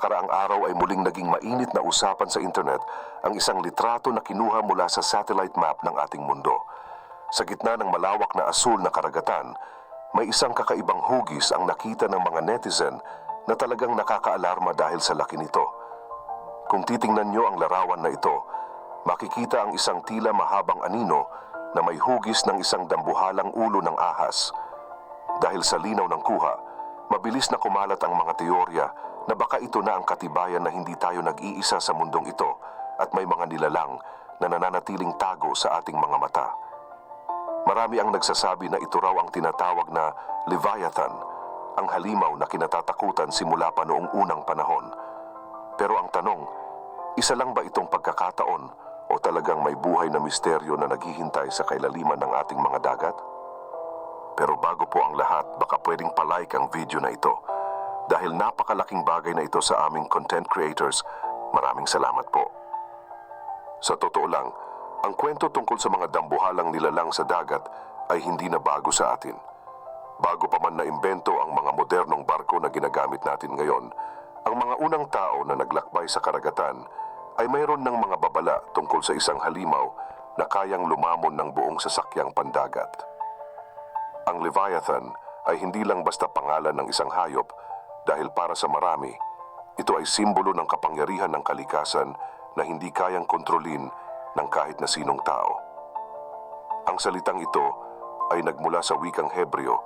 nakaraang araw ay muling naging mainit na usapan sa internet ang isang litrato na kinuha mula sa satellite map ng ating mundo. Sa gitna ng malawak na asul na karagatan, may isang kakaibang hugis ang nakita ng mga netizen na talagang nakakaalarma dahil sa laki nito. Kung titingnan nyo ang larawan na ito, makikita ang isang tila mahabang anino na may hugis ng isang dambuhalang ulo ng ahas. Dahil sa linaw ng kuha, mabilis na kumalat ang mga teorya na baka ito na ang katibayan na hindi tayo nag-iisa sa mundong ito at may mga nilalang na nananatiling tago sa ating mga mata. Marami ang nagsasabi na ito raw ang tinatawag na Leviathan, ang halimaw na kinatatakutan simula pa noong unang panahon. Pero ang tanong, isa lang ba itong pagkakataon o talagang may buhay na misteryo na naghihintay sa kailaliman ng ating mga dagat? Pero bago po ang lahat, baka pwedeng palike ang video na ito. Dahil napakalaking bagay na ito sa aming content creators, maraming salamat po. Sa totoo lang, ang kwento tungkol sa mga dambuhalang nilalang sa dagat ay hindi na bago sa atin. Bago pa man naimbento ang mga modernong barko na ginagamit natin ngayon, ang mga unang tao na naglakbay sa karagatan ay mayroon ng mga babala tungkol sa isang halimaw na kayang lumamon ng buong sasakyang pandagat. Ang Leviathan ay hindi lang basta pangalan ng isang hayop dahil para sa marami, ito ay simbolo ng kapangyarihan ng kalikasan na hindi kayang kontrolin ng kahit na sinong tao. Ang salitang ito ay nagmula sa wikang Hebreo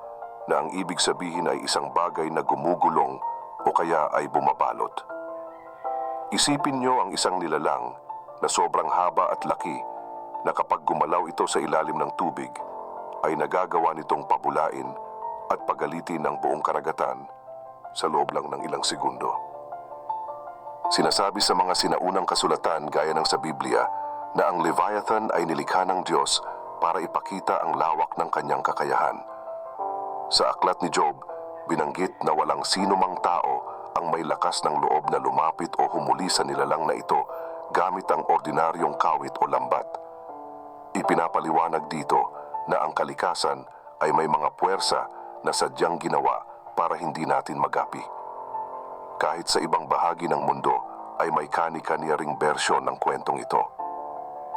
na ang ibig sabihin ay isang bagay na gumugulong o kaya ay bumabalot. Isipin nyo ang isang nilalang na sobrang haba at laki na kapag gumalaw ito sa ilalim ng tubig, ay nagagawa nitong pabulain at pagalitin ang buong karagatan sa loob lang ng ilang segundo. Sinasabi sa mga sinaunang kasulatan gaya ng sa Biblia na ang Leviathan ay nilikha ng Diyos para ipakita ang lawak ng kanyang kakayahan. Sa aklat ni Job, binanggit na walang sino mang tao ang may lakas ng loob na lumapit o humuli sa nilalang na ito gamit ang ordinaryong kawit o lambat. Ipinapaliwanag dito na ang kalikasan ay may mga puwersa na sadyang ginawa para hindi natin magapi. Kahit sa ibang bahagi ng mundo ay may kani-kaniya ring bersyon ng kwentong ito.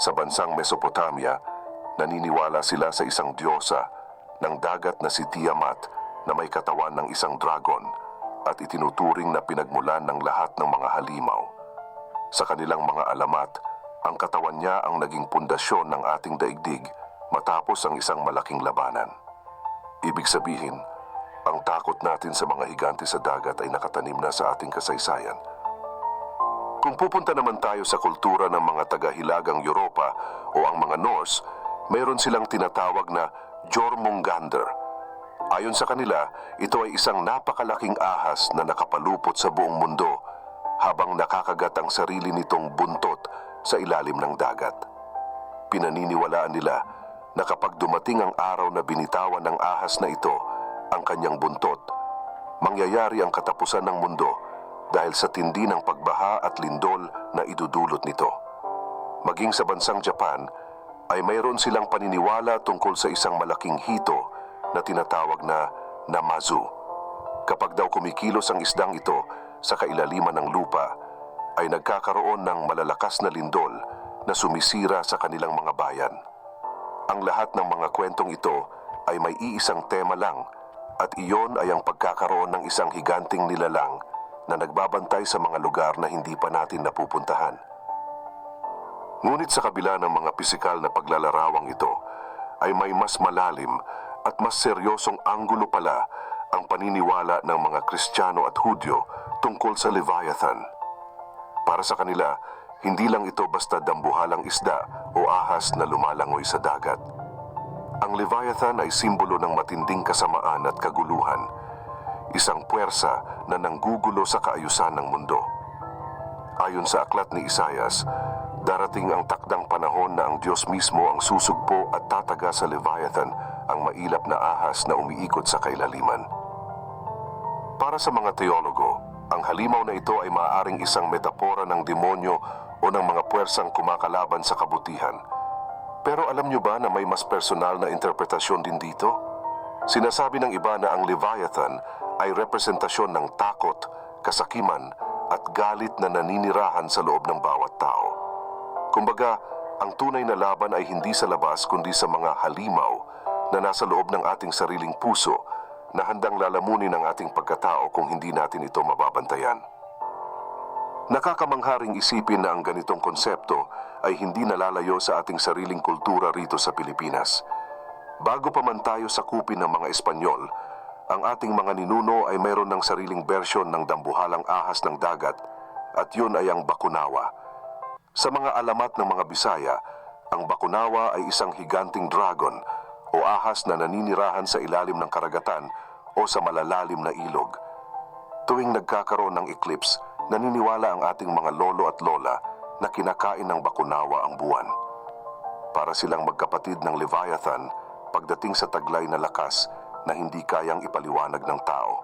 Sa bansang Mesopotamia, naniniwala sila sa isang diyosa ng dagat na si Tiamat na may katawan ng isang dragon at itinuturing na pinagmulan ng lahat ng mga halimaw. Sa kanilang mga alamat, ang katawan niya ang naging pundasyon ng ating daigdig matapos ang isang malaking labanan. Ibig sabihin, ang takot natin sa mga higante sa dagat ay nakatanim na sa ating kasaysayan. Kung pupunta naman tayo sa kultura ng mga taga-hilagang Europa o ang mga Norse, mayroon silang tinatawag na Jormungandr. Ayon sa kanila, ito ay isang napakalaking ahas na nakapalupot sa buong mundo habang nakakagat ang sarili nitong buntot sa ilalim ng dagat. Pinaniniwalaan nila na kapag dumating ang araw na binitawan ng ahas na ito ang kanyang buntot, mangyayari ang katapusan ng mundo dahil sa tindi ng pagbaha at lindol na idudulot nito. Maging sa bansang Japan, ay mayroon silang paniniwala tungkol sa isang malaking hito na tinatawag na Namazu. Kapag daw kumikilos ang isdang ito sa kailaliman ng lupa, ay nagkakaroon ng malalakas na lindol na sumisira sa kanilang mga bayan. Ang lahat ng mga kwentong ito ay may iisang tema lang, at iyon ay ang pagkakaroon ng isang higanting nilalang na nagbabantay sa mga lugar na hindi pa natin napupuntahan. Ngunit sa kabila ng mga pisikal na paglalarawang ito, ay may mas malalim at mas seryosong anggulo pala ang paniniwala ng mga Kristiyano at Hudyo tungkol sa Leviathan. Para sa kanila, hindi lang ito basta dambuhalang isda o ahas na lumalangoy sa dagat. Ang Leviathan ay simbolo ng matinding kasamaan at kaguluhan, isang puwersa na nanggugulo sa kaayusan ng mundo. Ayon sa aklat ni Isaias, darating ang takdang panahon na ang Diyos mismo ang susugpo at tataga sa Leviathan, ang mailap na ahas na umiikot sa kailaliman. Para sa mga teologo, ang halimaw na ito ay maaaring isang metapora ng demonyo o ng mga puwersang kumakalaban sa kabutihan. Pero alam nyo ba na may mas personal na interpretasyon din dito? Sinasabi ng iba na ang Leviathan ay representasyon ng takot, kasakiman at galit na naninirahan sa loob ng bawat tao. Kumbaga, ang tunay na laban ay hindi sa labas kundi sa mga halimaw na nasa loob ng ating sariling puso na handang lalamunin ang ating pagkatao kung hindi natin ito mababantayan. Nakakamangharing isipin na ang ganitong konsepto ay hindi nalalayo sa ating sariling kultura rito sa Pilipinas. Bago pa man tayo sakupin ng mga Espanyol, ang ating mga ninuno ay mayroon ng sariling bersyon ng dambuhalang ahas ng dagat at yun ay ang bakunawa. Sa mga alamat ng mga Bisaya, ang bakunawa ay isang higanting dragon o ahas na naninirahan sa ilalim ng karagatan o sa malalalim na ilog. Tuwing nagkakaroon ng eclipse, naniniwala ang ating mga lolo at lola na kinakain ng bakunawa ang buwan. Para silang magkapatid ng Leviathan pagdating sa taglay na lakas na hindi kayang ipaliwanag ng tao.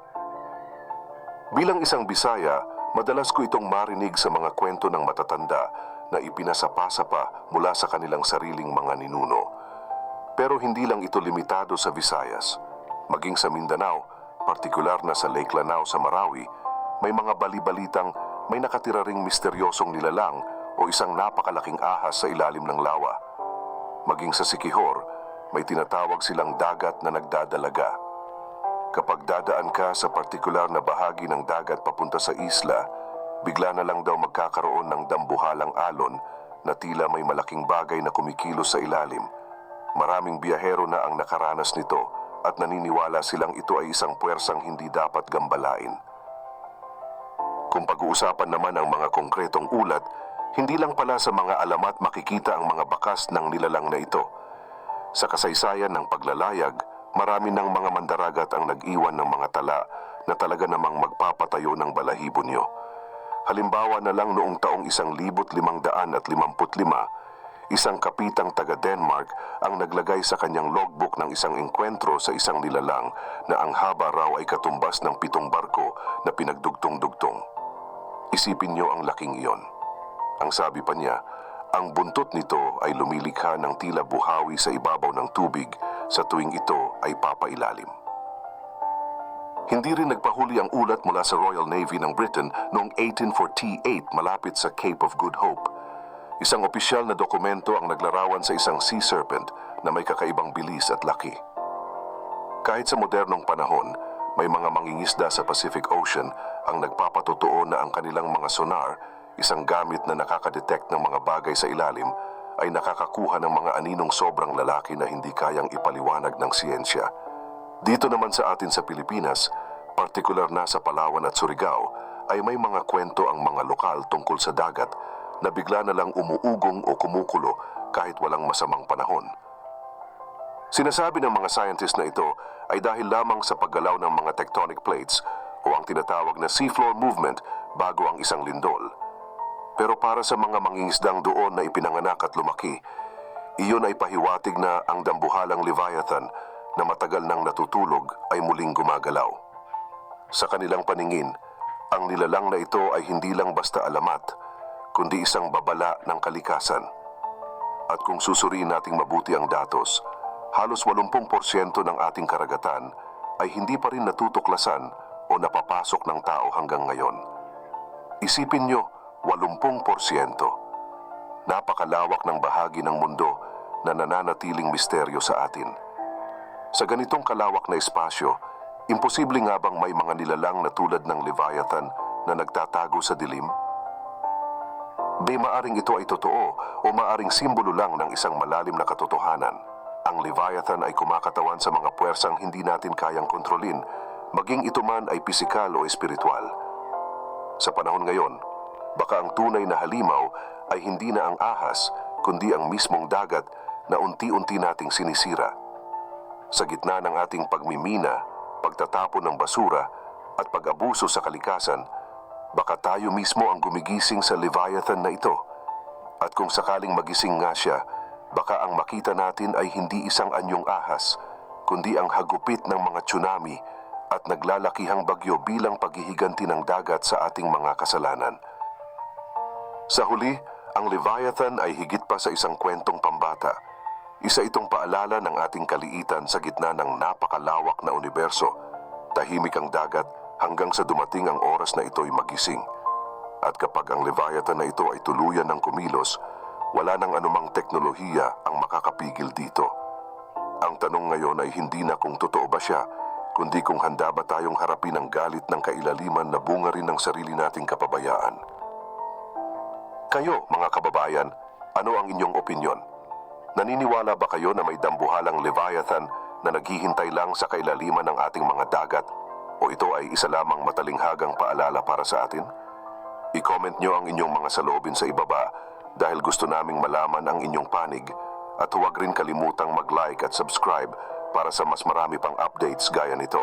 Bilang isang Bisaya, madalas ko itong marinig sa mga kwento ng matatanda na ipinasapa-sapa mula sa kanilang sariling mga ninuno. Pero hindi lang ito limitado sa Visayas. Maging sa Mindanao, partikular na sa Lake Lanao sa Marawi, may mga balibalitang may nakatira ring misteryosong nilalang o isang napakalaking ahas sa ilalim ng lawa. Maging sa Siquijor, may tinatawag silang dagat na nagdadalaga. Kapag dadaan ka sa partikular na bahagi ng dagat papunta sa isla, bigla na lang daw magkakaroon ng dambuhalang alon na tila may malaking bagay na kumikilos sa ilalim. Maraming biyahero na ang nakaranas nito at naniniwala silang ito ay isang puwersang hindi dapat gambalain. Kung pag-uusapan naman ang mga konkretong ulat, hindi lang pala sa mga alamat makikita ang mga bakas ng nilalang na ito. Sa kasaysayan ng paglalayag, marami ng mga mandaragat ang nag-iwan ng mga tala na talaga namang magpapatayo ng balahibo nyo. Halimbawa na lang noong taong 1555, isang kapitang taga-Denmark ang naglagay sa kanyang logbook ng isang engkwentro sa isang nilalang na ang haba raw ay katumbas ng 7 barko na pinagdugtong-dugtong. Isipin nyo ang laking iyon. Ang sabi pa niya, ang buntot nito ay lumilikha ng tila buhawi sa ibabaw ng tubig sa tuwing ito ay papailalim. Hindi rin nagpahuli ang ulat mula sa Royal Navy ng Britain noong 1848 malapit sa Cape of Good Hope. Isang opisyal na dokumento ang naglarawan sa isang sea serpent na may kakaibang bilis at laki. Kahit sa modernong panahon, may mga mangingisda sa Pacific Ocean ang nagpapatotoo na ang kanilang mga sonar, isang gamit na nakakadetect ng mga bagay sa ilalim, ay nakakakuha ng mga aninong sobrang lalaki na hindi kayang ipaliwanag ng siyensya. Dito naman sa atin sa Pilipinas, partikular na sa Palawan at Surigao, ay may mga kwento ang mga lokal tungkol sa dagat na bigla na lang umuugong o kumukulo kahit walang masamang panahon. Sinasabi ng mga scientist na ito ay dahil lamang sa paggalaw ng mga tectonic plates o ang tinatawag na seafloor movement bago ang isang lindol. Pero para sa mga mangingisdang doon na ipinanganak at lumaki, iyon ay pahiwatig na ang dambuhalang Leviathan na matagal nang natutulog ay muling gumagalaw. Sa kanilang paningin, ang nilalang na ito ay hindi lang basta alamat, kundi isang babala ng kalikasan. At kung susuriin nating mabuti ang datos, halos 80% ng ating karagatan ay hindi pa rin natutuklasan o napapasok ng tao hanggang ngayon. Isipin nyo, 80%. Napakalawak ng bahagi ng mundo na nananatiling misteryo sa atin. Sa ganitong kalawak na espasyo, imposible nga bang may mga nilalang na tulad ng Leviathan na nagtatago sa dilim? Maaring ito ay totoo o maaring simbolo lang ng isang malalim na katotohanan. Ang Leviathan ay kumakatawan sa mga puwersang hindi natin kayang kontrolin, maging ito man ay pisikal o espiritual. Sa panahon ngayon, baka ang tunay na halimaw ay hindi na ang ahas, kundi ang mismong dagat na unti-unti nating sinisira. Sa gitna ng ating pagmimina, pagtatapon ng basura at pag-abuso sa kalikasan, baka tayo mismo ang gumigising sa Leviathan na ito. At kung sakaling magising nga siya, baka ang makita natin ay hindi isang anyong ahas, kundi ang hagupit ng mga tsunami at naglalakihang bagyo bilang paghihiganti ng dagat sa ating mga kasalanan. Sa huli, ang Leviathan ay higit pa sa isang kwentong pambata. Isa itong paalala ng ating kaliitan sa gitna ng napakalawak na universo. Tahimik ang dagat hanggang sa dumating ang oras na ito'y magising. At kapag ang Leviathan na ito ay tuluyan ng kumilos, wala nang anumang teknolohiya ang makakapigil dito. Ang tanong ngayon ay hindi na kung totoo ba siya, kundi kung handa ba tayong harapin ang galit ng kailaliman na bunga rin ng sarili nating kapabayaan. Kayo, mga kababayan, ano ang inyong opinyon? Naniniwala ba kayo na may dambuhalang Leviathan na naghihintay lang sa kailaliman ng ating mga dagat? O ito ay isa lamang matalinghagang paalala para sa atin? I-comment nyo ang inyong mga saloobin sa ibaba dahil gusto naming malaman ang inyong panig, at huwag rin kalimutang mag-like at subscribe para sa mas marami pang updates gaya nito.